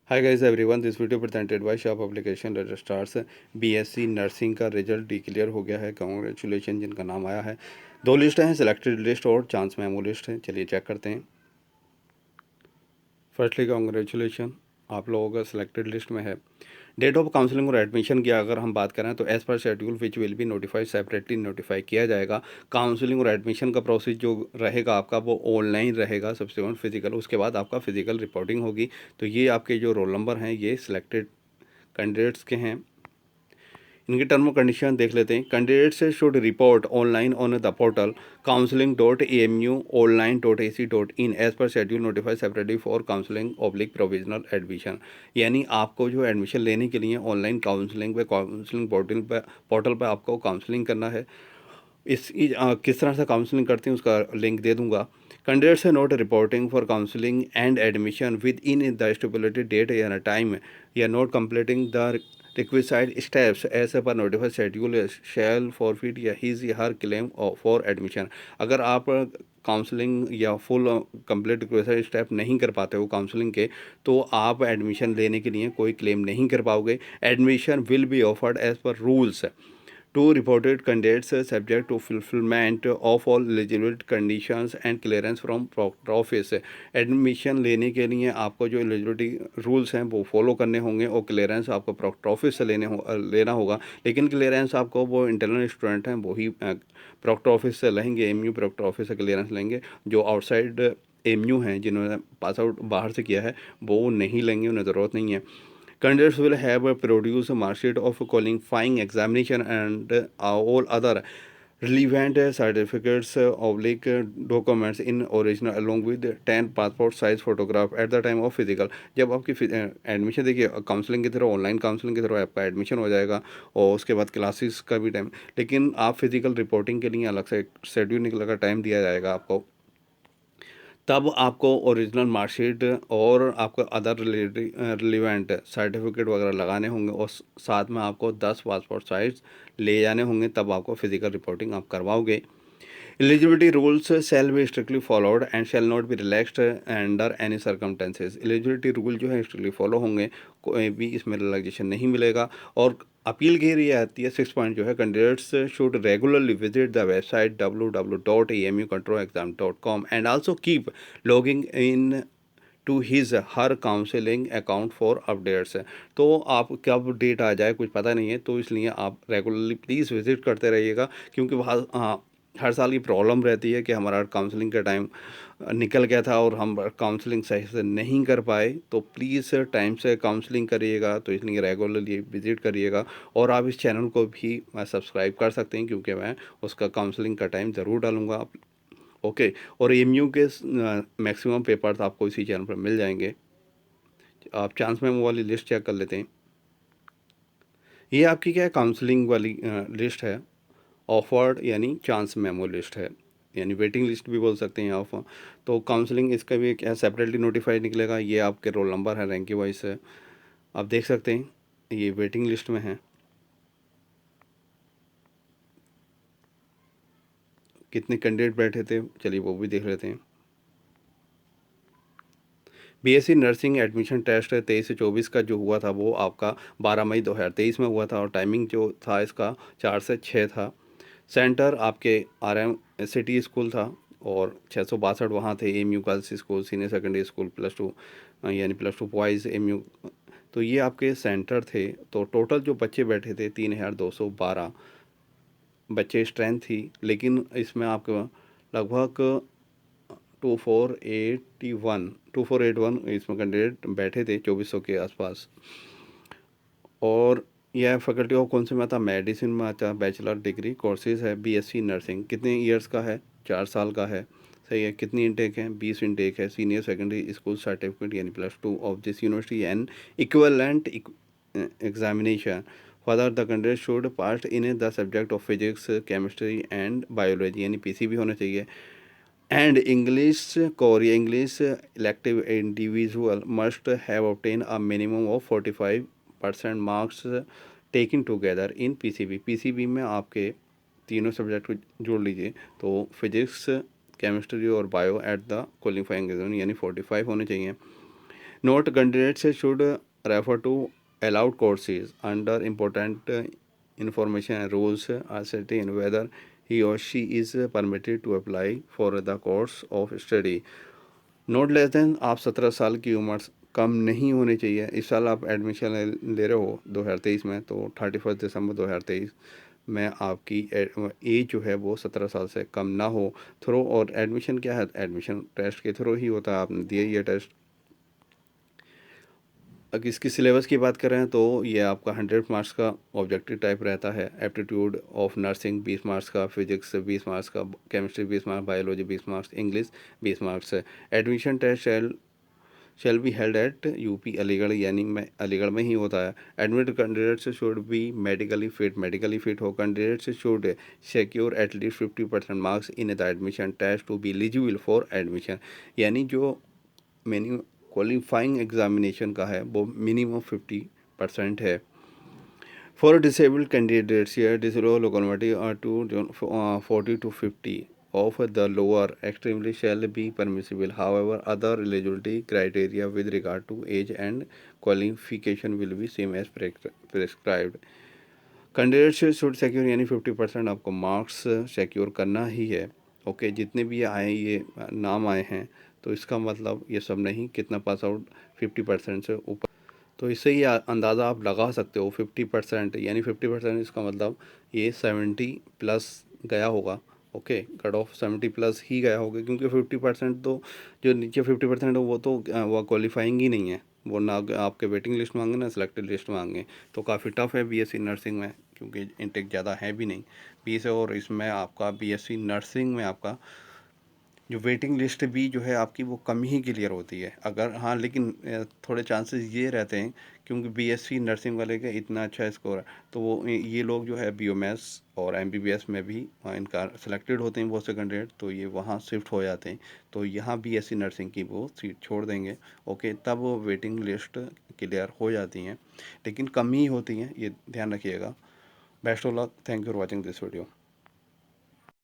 Hi guys everyone, this video presented by shop application registrars. BSc nursing का result declare हो गया है। Congratulation जिनका नाम आया है। दो लिस्ट हैं, सिलेक्टेड लिस्ट और चांस मेमो लिस्ट है। चलिए चेक करते हैं। फर्स्टली कांग्रेचुलेशन, आप लोगों का सिलेक्टेड लिस्ट में है। डेट ऑफ काउंसलिंग और एडमिशन की अगर हम बात करें तो as per schedule which will be notified separately notify किया जाएगा। काउंसलिंग और एडमिशन का प्रोसेस जो रहेगा आपका वो ऑनलाइन रहेगा, सब्सिक्वेंट फिजिकल, उसके बाद आपका फिजिकल रिपोर्टिंग होगी। तो ये आपके जो रोल नंबर हैं ये सिलेक्टेड कैंडिडेट्स के हैं। इनके टर्म और कंडीशन देख लेते हैं। Candidates should report online on the portal counseling.amu online.ac.in as per schedule notified separately for counselling oblique provisional admission. यानी आपको जो एडमिशन लेने के लिए ऑनलाइन काउंसलिंग पोर्टल पर आपको काउंसलिंग करना है। किस तरह से काउंसलिंग करते हैं उसका लिंक दे दूंगा। कैंडिडेट्स है not reporting for counselling and admission within the stipulated date या टाइम या not completing the requisite steps as per notified schedule shall forfeit या his या हर claim for admission। अगर आप काउंसलिंग या फुल कंप्लीट रिक्वेस्ट स्टेप नहीं कर पाते हो काउंसलिंग के, तो आप एडमिशन लेने के लिए कोई क्लेम नहीं कर पाओगे। Admission will be offered as per rules to reported candidates subject to fulfillment of all eligibility conditions and clearance from proctor office। Admission लेने के लिए आपको जो एलिजिबिलिटी रूल्स हैं वो फॉलो करने होंगे और क्लियरेंस आपको प्रॉक्टर ऑफिस से लेना होगा। लेकिन क्लियरेंस आपको वो इंटरनल स्टूडेंट हैं वो ही प्रॉक्टर ऑफिस से लेंगे, एमयू प्रॉक्टर ऑफिस से क्लियरेंस लेंगे। जो आउटसाइड एमयू हैं जिन्होंने पास आउट बाहर से किया है वो नहीं लेंगे, उन्हें ज़रूरत नहीं है। Candidates will have produced a mark sheet of qualifying examination and all other relevant certificates oblique documents in original along with 10 passport size photograph at the time of physical। जब आपकी एडमिशन देखिए काउंसलिंग के through, online counselling के through आपका admission हो जाएगा और उसके बाद क्लासेस का भी टाइम, लेकिन आप फिजिकल रिपोर्टिंग के लिए अलग से शेड्यूल निकलेगा, टाइम दिया जाएगा आपको। तब आपको ओरिजिनल मार्कशीट और आपको अदर रिलेवेंट सर्टिफिकेट वगैरह लगाने होंगे और साथ में आपको 10 पासपोर्ट साइज ले जाने होंगे, तब आपको फिजिकल रिपोर्टिंग आप करवाओगे। Eligibility rules shall be strictly followed and shall not be relaxed under any circumstances. Eligibility rule जो है स्ट्रिक्टली फॉलो होंगे, कोई भी इसमें रिलैक्सेशन नहीं मिलेगा। और अपील की रही आती है 6 पॉइंट जो है, candidates should regularly visit the website www.amucontrolexam.com and also keep logging in to his her counselling account for updates. तो आप कब डेट आ जाए कुछ पता नहीं है, तो इसलिए आप रेगुलरली प्लीज़ विजिट करते रहिएगा, क्योंकि वहाँ हर साल की प्रॉब्लम रहती है कि हमारा काउंसलिंग का टाइम निकल गया था और हम काउंसलिंग सही से नहीं कर पाए। तो प्लीज़ टाइम से काउंसलिंग करिएगा, तो इसलिए रेगुलरली विजिट करिएगा। और आप इस चैनल को भी सब्सक्राइब कर सकते हैं, क्योंकि मैं उसका काउंसलिंग का टाइम ज़रूर डालूँगा। ओके। और एमयू के मैक्सिमम पेपर्स आपको इसी चैनल पर मिल जाएंगे। आप चांस मेमो वाली लिस्ट चेक कर लेते हैं। ये आपकी क्या है, काउंसलिंग वाली लिस्ट है। ऑफर्ड यानी चांस मेमो लिस्ट है, यानी वेटिंग लिस्ट भी बोल सकते हैं आप। तो काउंसलिंग इसका भी क्या सेपरेटली नोटिफाइड निकलेगा। ये आपके रोल नंबर है, रैंक की वाइज है, आप देख सकते हैं। ये वेटिंग लिस्ट में है। कितने कैंडिडेट बैठे थे चलिए वो भी देख लेते हैं। बीएससी नर्सिंग एडमिशन टेस्ट 23 से 24 का जो हुआ था वो आपका 12 मई 2023 में हुआ था, और टाइमिंग जो था इसका 4 से 6 था। सेंटर आपके RM सिटी स्कूल था और 662 वहाँ थे। MU girls school, senior secondary school, +2 यानी +2 बॉयज़ एमयू। तो ये आपके सेंटर थे। तो टोटल जो बच्चे बैठे थे 3212 बच्चे स्ट्रेंथ थी, लेकिन इसमें आपको लगभग 2481 इसमें कैंडिडेट बैठे थे, 2400 के आसपास। और यह फैकल्टी ऑफ कौन से में आता, मेडिसिन में आता, बैचलर डिग्री कोर्सेज है। बीएससी नर्सिंग कितने ईयर्स का है, 4 साल का है, सही है। कितनी इंटेक है, 20 इंटेक है। सीनियर सेकेंडरी स्कूल सर्टिफिकेट यानी +2 of this university and equivalent examination. Further the candidate should pass in the subject of physics, chemistry and biology यानी पीसीबी होना चाहिए। And English Korea English elective individual must have obtain a minimum of 45% marks taking together in PCB. PCB में आपके तीनों subject को जोड़ लीजिए, तो फिजिक्स, केमिस्ट्री और bio at the qualifying exam यानी 45 होने चाहिए। Note candidates should refer to allowed courses under important information and rules ascertain whether he or she is permitted to apply for the course of study. Not less than आप 17 साल की उम्र कम नहीं होनी चाहिए। इस साल आप एडमिशन ले रहे हो 2023 में, तो 31 दिसंबर 2023 में आपकी एज जो है वो 17 साल से कम ना हो थ्रू। और एडमिशन क्या है, एडमिशन टेस्ट के थ्रू ही होता है। आपने दिया ये टेस्ट। अगर इसकी सिलेबस की बात करें तो ये आपका 100 मार्क्स का ऑब्जेक्टिव टाइप रहता है। एप्टीट्यूड ऑफ नर्सिंग 20 मार्क्स का, फिजिक्स 20 मार्क्स का, chemistry 20 marks, biology 20 marks, English 20 marks है। Admission test shall be held at UP Aligarh, यानी मैं अलीगढ़ में ही होता है। Admit candidates should be medically fit हो। Candidates should secure at least 50% marks in the admission test to be eligible for admission, यानी जो मिनिमम क्वालिफाइंग एग्जामिनेशन का है वो मिनिमम 50% है। फॉर डिसेबल्ड कैंडिडेट्स या डिसलो locomotive to 40 to 50 of the lower extremely shall be permissible. However, other eligibility criteria with regard to age and qualification will be same as prescribed. Candidates should secure, यानी 50% आपको marks secure करना ही है। Okay, जितने भी आए ये नाम आए हैं तो इसका मतलब ये सब नहीं, कितना पास आउट 50% से ऊपर। तो इससे ही अंदाज़ा आप लगा सकते हो 50%, यानी 50% इसका मतलब ये 70 प्लस गया होगा। ओके, कट ऑफ 70 प्लस ही गया होगा, क्योंकि 50% तो जो नीचे 50% है वो तो वो क्वालिफाइंग ही नहीं है। वो ना आपके वेटिंग लिस्ट मांगे ना सिलेक्टेड लिस्ट मांगे। तो काफ़ी टफ है बीएससी नर्सिंग में, क्योंकि इंटेक ज़्यादा है भी नहीं 20 है। और इसमें आपका बीएससी नर्सिंग में आपका जो वेटिंग लिस्ट भी जो है आपकी वो कम ही क्लियर होती है। अगर हाँ, लेकिन थोड़े चांसेस ये रहते हैं, क्योंकि बीएससी नर्सिंग वाले का इतना अच्छा स्कोर है तो वो ये लोग जो है बीओएमएस और एमबीबीएस में भी इनका सिलेक्टेड होते हैं बहुत से कैंडिडेट, तो ये वहाँ शिफ्ट हो जाते हैं। तो यहाँ बीएससी नर्सिंग की वो सीट छोड़ देंगे। ओके, तब वो वेटिंग लिस्ट क्लियर हो जाती हैं, लेकिन कम ही होती हैं, ये ध्यान रखिएगा। Best of luck, thank you for watching this video.